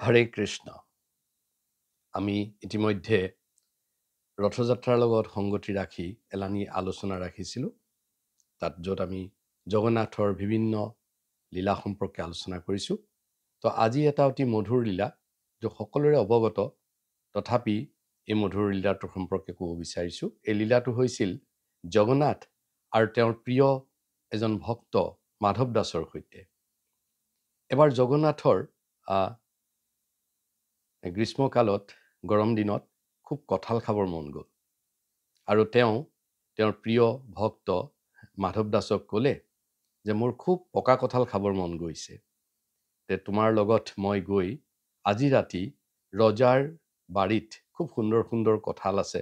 হৰে কৃষ্ণ। আমি ইতিমধ্যে ৰথযাত্ৰাৰ লগত সংগতি ৰাখি এলানি আলোচনা ৰাখিছিলোঁ, তাত য'ত আমি জগন্নাথৰ বিভিন্ন লীলা সম্পৰ্কে আলোচনা কৰিছোঁ। তো আজি এটা অতি মধুৰ লীলা, য'ত সকলোৰে অৱগত, তথাপি এই মধুৰ লীলাটোৰ সম্পৰ্কে ক'ব বিচাৰিছোঁ। এই লীলাটো হৈছিল জগন্নাথ আৰু তেওঁৰ প্ৰিয় এজন ভক্ত মাধৱ দাসৰ সৈতে। এবাৰ জগন্নাথৰ গ্ৰীষ্মকালত, গৰম দিনত খুব কঁঠাল খাবৰ মন গ'ল আৰু তেওঁৰ প্ৰিয় ভক্ত মাধৱ দাসক ক'লে যে মোৰ খুব পকা কঁঠাল খাবৰ মন গৈছে, তে তোমাৰ লগত মই গৈ আজি ৰাতি ৰজাৰ বাৰীত খুব সুন্দৰ সুন্দৰ কঁঠাল আছে,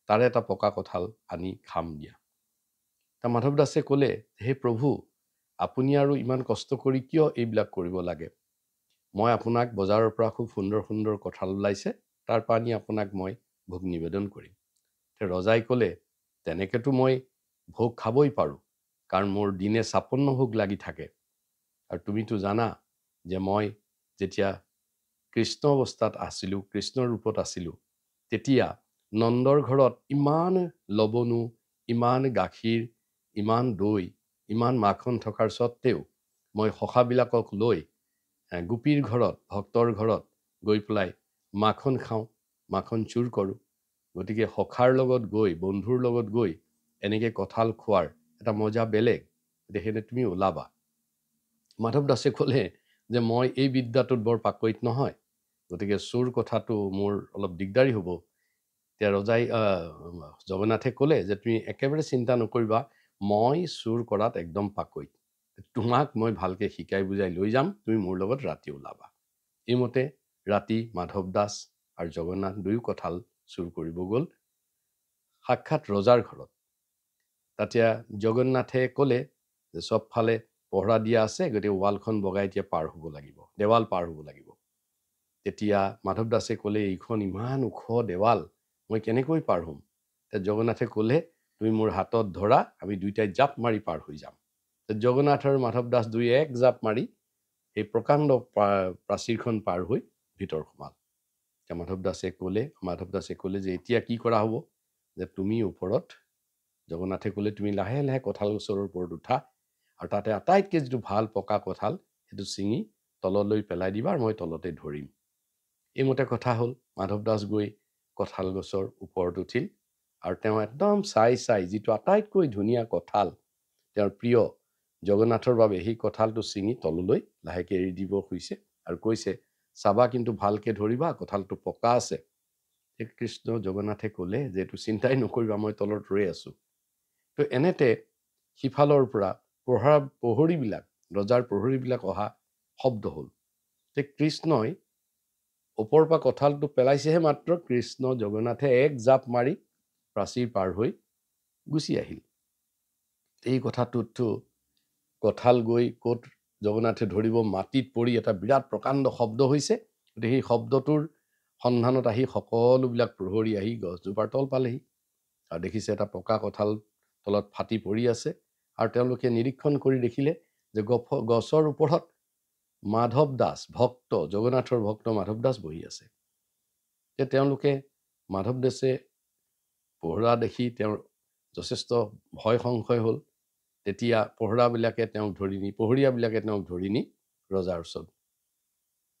তাৰে এটা পকা কঁঠাল আনি খাম দিয়া। তা মাধৱ দাসে ক'লে, হে প্ৰভু, আপুনি আৰু ইমান কষ্ট কৰি কিয় এইবিলাক কৰিব লাগে? মই আপোনাক বজাৰৰ পৰা খুব সুন্দৰ সুন্দৰ কঁঠাল ওলাইছে, তাৰ পৰা আনি আপোনাক মই ভোগ নিবেদন কৰিম। ৰজাই ক'লে, তেনেকেতো মই ভোগ খাবই পাৰোঁ, কাৰণ মোৰ দিনে 56 ভোগ লাগি থাকে। আৰু তুমিতো জানা যে মই যেতিয়া কৃষ্ণ অৱস্থাত আছিলোঁ, কৃষ্ণৰ ৰূপত আছিলোঁ, তেতিয়া নন্দৰ ঘৰত ইমান লৱণো, ইমান গাখীৰ, ইমান দৈ, ইমান মাখন থকাৰ স্বত্তেও মই সখাবিলাকক লৈ গোপীৰ ঘৰত, ভক্তৰ ঘৰত গৈ পেলাই মাখন খাওঁ, মাখন চুৰ কৰোঁ। গতিকে সখাৰ লগত গৈ, বন্ধুৰ লগত গৈ এনেকৈ কঁঠাল খোৱাৰ এটা মজা বেলেগ, গতিকে তুমি ওলাবা। মাধৱ দাসে ক'লে যে মই এই বিদ্যাটোত বৰ পাকৈত নহয়, গতিকে চোৰ কথাটো মোৰ অলপ দিগদাৰী হ'ব। এতিয়া ৰজাই জগন্নাথে ক'লে যে তুমি একেবাৰে চিন্তা নকৰিবা, মই চুৰ কৰাত একদম পাকৈত, তোমাক মই ভালকৈ শিকাই বুজাই লৈ যাম, তুমি মোৰ লগত ৰাতি ওলাবা। এইমতে ৰাতি মাধৱ দাস আৰু জগন্নাথ দুয়ো কঁঠাল চুৰ কৰিব গ'ল সাক্ষাৎ ৰজাৰ ঘৰত। তেতিয়া জগন্নাথে ক'লে যে চবফালে পহৰা দিয়া আছে, গতিকে ৱালখন বগাই এতিয়া পাৰ হ'ব লাগিব, দেৱাল পাৰ হ'ব লাগিব। তেতিয়া মাধৱ দাসে ক'লে, এইখন ইমান ওখ দেৱাল, মই কেনেকৈ পাৰ হ'ম? জগন্নাথে ক'লে, তুমি মোৰ হাতত ধৰা, আমি দুইটাই জাপ মাৰি পাৰ হৈ যাম। জগন্নাথ আৰু মাধৱ দাস দুই এক জাপ মাৰি এই প্ৰকাণ্ড প্ৰাচীৰখন পাৰ হৈ ভিতৰ সোমাল। মাধৱ দাসে ক'লে যে এতিয়া কি কৰা হ'ব? যে তুমি ওপৰত, জগন্নাথে ক'লে, তুমি লাহে লাহে কঁঠাল গছৰ ওপৰত উঠা আৰু তাতে আটাইতকৈ যিটো ভাল পকা কঁঠাল সেইটো ছিঙি তললৈ পেলাই দিবা আৰু মই তলতে ধৰিম। এইমতে কথা হ'ল। মাধৱ দাস গৈ কঁঠাল গছৰ ওপৰত উঠিল আৰু তেওঁ একদম চাই যিটো আটাইতকৈ ধুনীয়া কঁঠাল তেওঁৰ প্ৰিয় জগন্নাথৰ বাবে, সেই কঁঠালটো ছিঙি তললৈ লাহেকৈ এৰি দিব খুজিছে আৰু কৈছে, চাবা কিন্তু ভালকৈ ধৰিবা, কঁঠালটো পকা আছে। কৃষ্ণ জগন্নাথে ক'লে যে এইটো চিন্তাই নকৰিবা, মই তলত ৰৈ আছোঁ। তো এনেতে সিফালৰ পৰা প্ৰহৰীবিলাক, ৰজাৰ প্ৰহৰীবিলাক অহা শব্দ হ'ল। কৃষ্ণই ওপৰৰ পৰা কঁঠালটো পেলাইছেহে মাত্ৰ, কৃষ্ণ জগন্নাথে এক জাপ মাৰি প্ৰাচীৰ পাৰ হৈ গুচি আহিল। এই কথাটোতো কঁঠাল গৈ ক'ত জগন্নাথে ধৰিব, মাটিত পৰি এটা বিৰাট প্ৰকাণ্ড শব্দ হৈছে। গতিকে সেই শব্দটোৰ সন্ধানত আহি সকলোবিলাক প্ৰহৰী আহি গছজোপাৰ তল পালেহি আৰু দেখিছে এটা পকা কঁঠাল তলত ফাটি পৰি আছে। আৰু তেওঁলোকে নিৰীক্ষণ কৰি দেখিলে যে গছৰ ওপৰত মাধৱ দাস, ভক্ত, জগন্নাথৰ ভক্ত মাধৱ দাস বহি আছে। তেওঁলোকে মাধৱ দাসে পহৰা দেখি তেওঁৰ যথেষ্ট ভয় সংশয় হ'ল। তেতিয়া প্ৰহৰীয়াবিলাকে তেওঁক ধৰি নি ৰজাৰ ওচৰত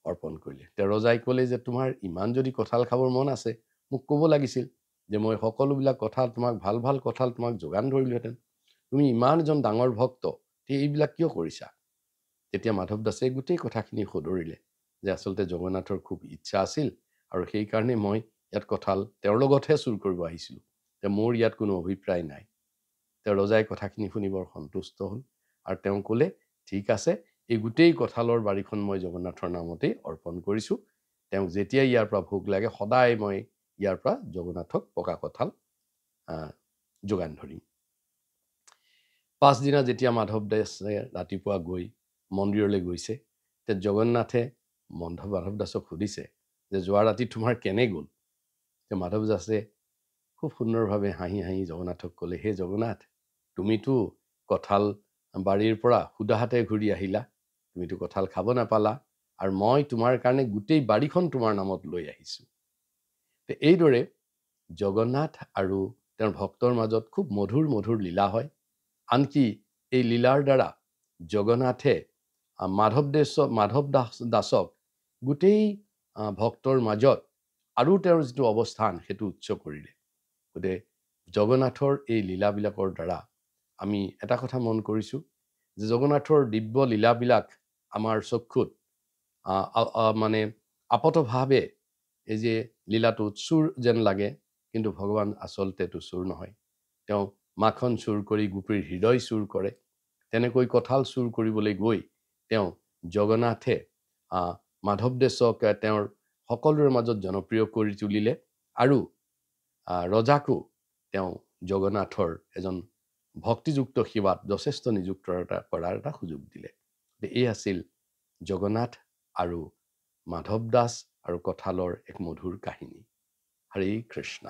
অৰ্পণ কৰিলে। ৰজাই ক'লে যে তোমাৰ ইমান যদি কঁঠাল খাবৰ মন আছে, মোক ক'ব লাগিছিল যে মই সকলোবিলাক কঁঠাল তোমাক, ভাল ভাল কঁঠাল তোমাক যোগান ধৰিলোহেঁতেন। তুমি ইমান এজন ডাঙৰ ভক্ত, এইবিলাক কিয় কৰিছা? তেতিয়া মাধৱ দাসে গোটেই কথাখিনি সদৰিলে যে আচলতে জগন্নাথৰ খুব ইচ্ছা আছিল আৰু সেইকাৰণে মই ইয়াত কঁঠাল তেওঁৰ লগতহে চুৰ কৰিব আহিছিলোঁ, মোৰ ইয়াত কোনো অভিপ্ৰায় নাই। ৰজাই কথাখিনি শুনি বৰ সন্তুষ্ট হ'ল আৰু তেওঁ ক'লে, ঠিক আছে, এই গোটেই কঁঠালৰ বাৰীখন মই জগন্নাথৰ নামতেই অৰ্পণ কৰিছোঁ। তেওঁক যেতিয়া ইয়াৰ পৰা ভোগ লাগে, সদায় মই ইয়াৰ পৰা জগন্নাথক পকা কঁঠাল যোগান ধৰিম। পাছদিনা যেতিয়া মাধৱ দাসে ৰাতিপুৱা গৈ মন্দিৰলৈ গৈছে, জগন্নাথে মাধৱ দাসক সুধিছে যে যোৱা ৰাতি তোমাৰ কেনে গ'ল? মাধৱ দাসে খুব সুন্দৰভাৱে হাঁহি হাঁহি জগন্নাথক ক'লে, হে জগন্নাথ, তুমিতো কঁঠাল বাৰীৰ পৰা সুদাহাতে ঘূৰি আহিলা, তুমিতো কঁঠাল খাব নাপালা, আৰু মই তোমাৰ কাৰণে গোটেই বাৰীখন তোমাৰ নামত লৈ আহিছোঁ। এইদৰে জগন্নাথ আৰু তেওঁৰ ভক্তৰ মাজত খুব মধুৰ মধুৰ লীলা হয়। আনকি এই লীলাৰ দ্বাৰা জগন্নাথে মাধৱ দাসক গোটেই ভক্তৰ মাজত আৰু তেওঁৰ যিটো অৱস্থান সেইটো উচ্চ কৰিলে। গতিকে জগন্নাথৰ এই লীলাবিলাকৰ দ্বাৰা আমি এটা কথা মন কৰিছোঁ যে জগন্নাথৰ দিব্য লীলাবিলাক আমাৰ চক্ষুত মানে আপতভাৱে এই যে লীলাটোত চুৰ যেন লাগে, কিন্তু ভগৱান আচলতেটো চুৰ নহয়। তেওঁ মাখন চুৰ কৰি গোপীৰ হৃদয় চুৰ কৰে। তেনেকৈ কঁঠাল চুৰ কৰিবলৈ গৈ তেওঁ জগন্নাথে মাধৱ দাসক তেওঁৰ সকলোৰে মাজত জনপ্ৰিয় কৰি তুলিলে আৰু ৰজাকো তেওঁ জগন্নাথৰ এজন ভক্তিযুক্ত সেৱাত যথেষ্ট নিযুক্ত কৰাৰ এটা সুযোগ দিলে। এই আছিল জগন্নাথ আৰু মাধৱ দাস আৰু কঁঠালৰ এক মধুৰ কাহিনী। হৰে কৃষ্ণ।